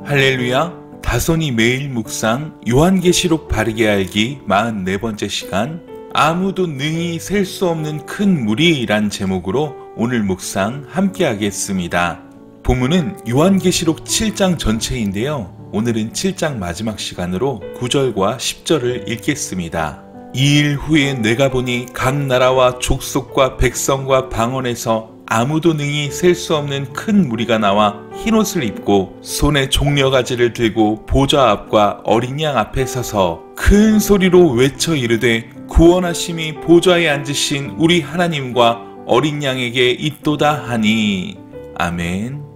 할렐루야, 다손이 매일 묵상 요한계시록 바르게 알기 44번째 시간, 아무도 능히 셀 수 없는 큰 무리란 제목으로 오늘 묵상 함께 하겠습니다. 본문은 요한계시록 7장 전체인데요. 오늘은 7장 마지막 시간으로 9절과 10절을 읽겠습니다. 2일 후에 내가 보니 각 나라와 족속과 백성과 방언에서 아무도 능히 셀 수 없는 큰 무리가 나와 흰옷을 입고 손에 종려가지를 들고 보좌 앞과 어린 양 앞에 서서 큰 소리로 외쳐 이르되 구원하심이 보좌에 앉으신 우리 하나님과 어린 양에게 있도다 하니. 아멘.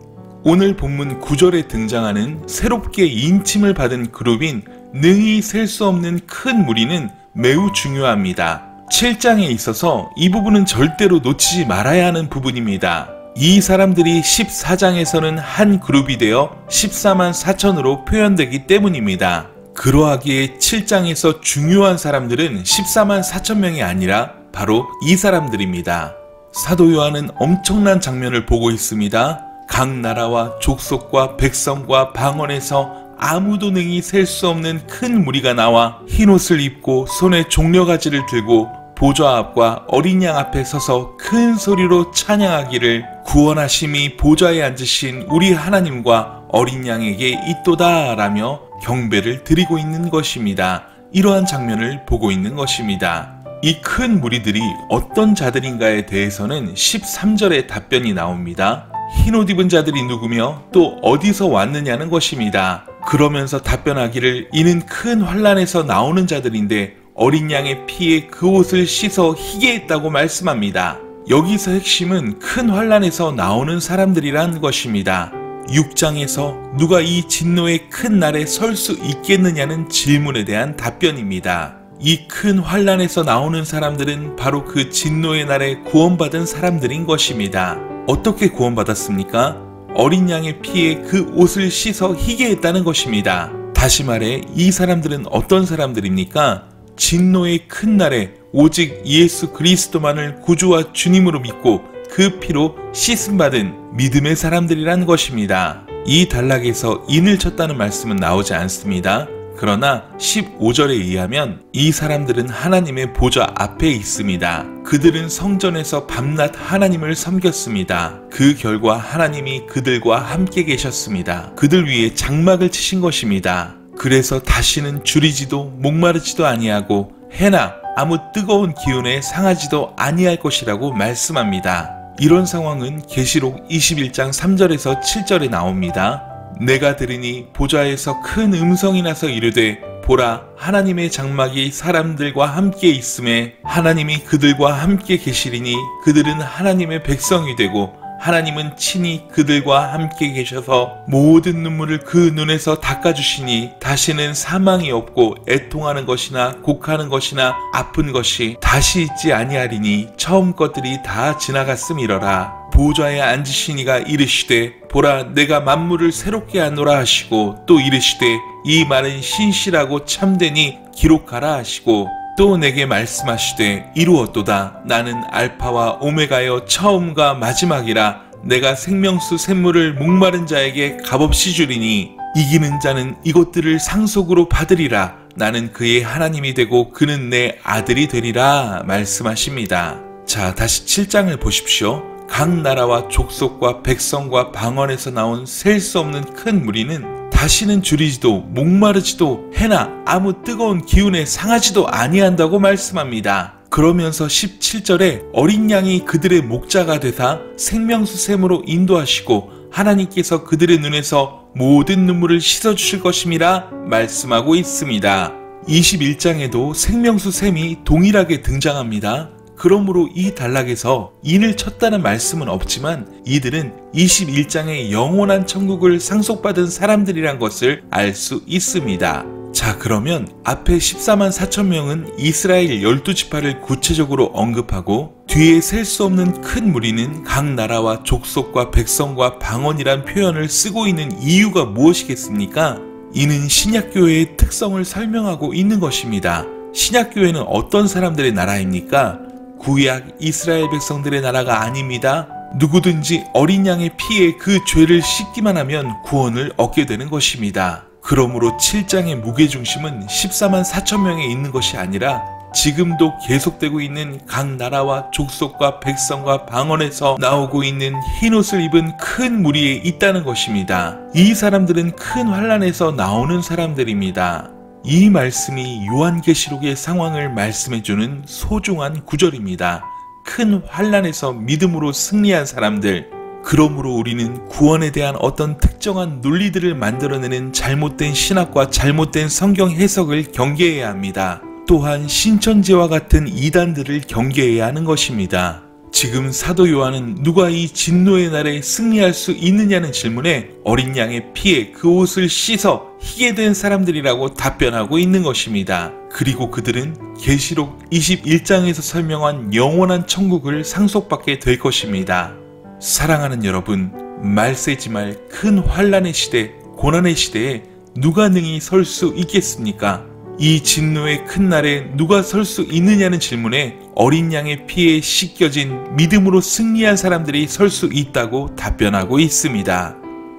오늘 본문 9절에 등장하는 새롭게 인침을 받은 그룹인 능히 셀 수 없는 큰 무리는 매우 중요합니다. 7장에 있어서 이 부분은 절대로 놓치지 말아야 하는 부분입니다. 이 사람들이 14장에서는 한 그룹이 되어 14만 4천으로 표현되기 때문입니다. 그러하기에 7장에서 중요한 사람들은 14만 4천 명이 아니라 바로 이 사람들입니다. 사도 요한은 엄청난 장면을 보고 있습니다. 각 나라와 족속과 백성과 방언에서 아무도 능히 셀 수 없는 큰 무리가 나와 흰옷을 입고 손에 종려가지를 들고 보좌 앞과 어린 양 앞에 서서 큰 소리로 찬양하기를 구원하심이 보좌에 앉으신 우리 하나님과 어린 양에게 있도다 라며 경배를 드리고 있는 것입니다. 이러한 장면을 보고 있는 것입니다. 이 큰 무리들이 어떤 자들인가에 대해서는 13절에 답변이 나옵니다. 흰옷 입은 자들이 누구며 또 어디서 왔느냐는 것입니다. 그러면서 답변하기를 이는 큰 환난에서 나오는 자들인데 어린 양의 피에 그 옷을 씻어 희게 했다고 말씀합니다. 여기서 핵심은 큰 환난에서 나오는 사람들이란 것입니다. 6장에서 누가 이 진노의 큰 날에 설 수 있겠느냐는 질문에 대한 답변입니다. 이 큰 환난에서 나오는 사람들은 바로 그 진노의 날에 구원받은 사람들인 것입니다. 어떻게 구원받았습니까? 어린 양의 피에 그 옷을 씻어 희게 했다는 것입니다. 다시 말해 이 사람들은 어떤 사람들입니까? 진노의 큰 날에 오직 예수 그리스도만을 구주와 주님으로 믿고 그 피로 씻음받은 믿음의 사람들이란 것입니다. 이 단락에서 인을 쳤다는 말씀은 나오지 않습니다. 그러나 15절에 의하면 이 사람들은 하나님의 보좌 앞에 있습니다. 그들은 성전에서 밤낮 하나님을 섬겼습니다. 그 결과 하나님이 그들과 함께 계셨습니다. 그들 위에 장막을 치신 것입니다. 그래서 다시는 줄이지도 목마르지도 아니하고 해나 아무 뜨거운 기운에 상하지도 아니할 것이라고 말씀합니다. 이런 상황은 계시록 21장 3절에서 7절에 나옵니다. 내가 들으니 보좌에서 큰 음성이 나서 이르되 보라 하나님의 장막이 사람들과 함께 있음에 하나님이 그들과 함께 계시리니 그들은 하나님의 백성이 되고 하나님은 친히 그들과 함께 계셔서 모든 눈물을 그 눈에서 닦아주시니 다시는 사망이 없고 애통하는 것이나 곡하는 것이나 아픈 것이 다시 있지 아니하리니 처음 것들이 다 지나갔음이러라. 보좌에 앉으시니가 이르시되 보라 내가 만물을 새롭게 하노라 하시고 또 이르시되 이 말은 신실하고 참되니 기록하라 하시고 또 내게 말씀하시되 이루었도다. 나는 알파와 오메가여 처음과 마지막이라. 내가 생명수 샘물을 목마른 자에게 값없이 주리니 이기는 자는 이것들을 상속으로 받으리라. 나는 그의 하나님이 되고 그는 내 아들이 되리라 말씀하십니다. 자, 다시 7장을 보십시오. 각 나라와 족속과 백성과 방언에서 나온 셀 수 없는 큰 무리는 다시는 줄이지도 목마르지도 해나 아무 뜨거운 기운에 상하지도 아니한다고 말씀합니다. 그러면서 17절에 어린 양이 그들의 목자가 되사 생명수 샘으로 인도하시고 하나님께서 그들의 눈에서 모든 눈물을 씻어주실 것임이라 말씀하고 있습니다. 21장에도 생명수 샘이 동일하게 등장합니다. 그러므로 이 단락에서 인을 쳤다는 말씀은 없지만 이들은 21장의 영원한 천국을 상속받은 사람들이란 것을 알 수 있습니다. 자, 그러면 앞에 14만 4천 명은 이스라엘 12지파를 구체적으로 언급하고 뒤에 셀 수 없는 큰 무리는 각 나라와 족속과 백성과 방언이란 표현을 쓰고 있는 이유가 무엇이겠습니까? 이는 신약교회의 특성을 설명하고 있는 것입니다. 신약교회는 어떤 사람들의 나라입니까? 구약 이스라엘 백성들의 나라가 아닙니다. 누구든지 어린 양의 피에 그 죄를 씻기만 하면 구원을 얻게 되는 것입니다. 그러므로 7장의 무게중심은 14만 4천 명에 있는 것이 아니라 지금도 계속되고 있는 각 나라와 족속과 백성과 방언에서 나오고 있는 흰옷을 입은 큰 무리에 있다는 것입니다. 이 사람들은 큰 환난에서 나오는 사람들입니다. 이 말씀이 요한계시록의 상황을 말씀해주는 소중한 구절입니다. 큰 환난에서 믿음으로 승리한 사람들, 그러므로 우리는 구원에 대한 어떤 특정한 논리들을 만들어내는 잘못된 신학과 잘못된 성경 해석을 경계해야 합니다. 또한 신천지와 같은 이단들을 경계해야 하는 것입니다. 지금 사도 요한은 누가 이 진노의 날에 승리할 수 있느냐는 질문에 어린 양의 피에 그 옷을 씻어 희게 된 사람들이라고 답변하고 있는 것입니다. 그리고 그들은 계시록 21장에서 설명한 영원한 천국을 상속받게 될 것입니다. 사랑하는 여러분, 말세지말 큰 환난의 시대, 고난의 시대에 누가 능히 설 수 있겠습니까? 이 진노의 큰 날에 누가 설 수 있느냐는 질문에 어린 양의 피에 씻겨진 믿음으로 승리한 사람들이 설 수 있다고 답변하고 있습니다.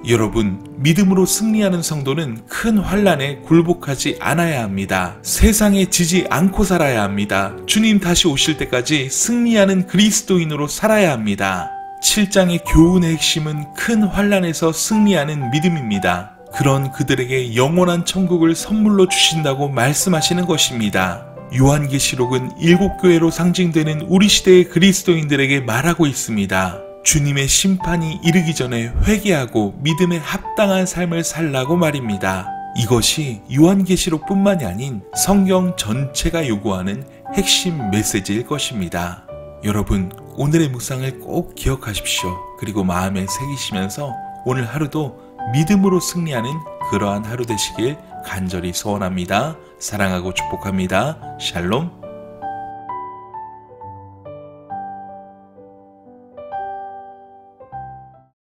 여러분, 믿음으로 승리하는 성도는 큰 환난에 굴복하지 않아야 합니다. 세상에 지지 않고 살아야 합니다. 주님 다시 오실 때까지 승리하는 그리스도인으로 살아야 합니다. 7장의 교훈의 핵심은 큰 환난에서 승리하는 믿음입니다. 그런 그들에게 영원한 천국을 선물로 주신다고 말씀하시는 것입니다. 요한계시록은 7교회로 상징되는 우리 시대의 그리스도인들에게 말하고 있습니다. 주님의 심판이 이르기 전에 회개하고 믿음에 합당한 삶을 살라고 말입니다. 이것이 요한계시록뿐만이 아닌 성경 전체가 요구하는 핵심 메시지일 것입니다. 여러분, 오늘의 묵상을 꼭 기억하십시오. 그리고 마음에 새기시면서 오늘 하루도 믿음으로 승리하는 그러한 하루 되시길 간절히 소원합니다. 사랑하고 축복합니다. 샬롬.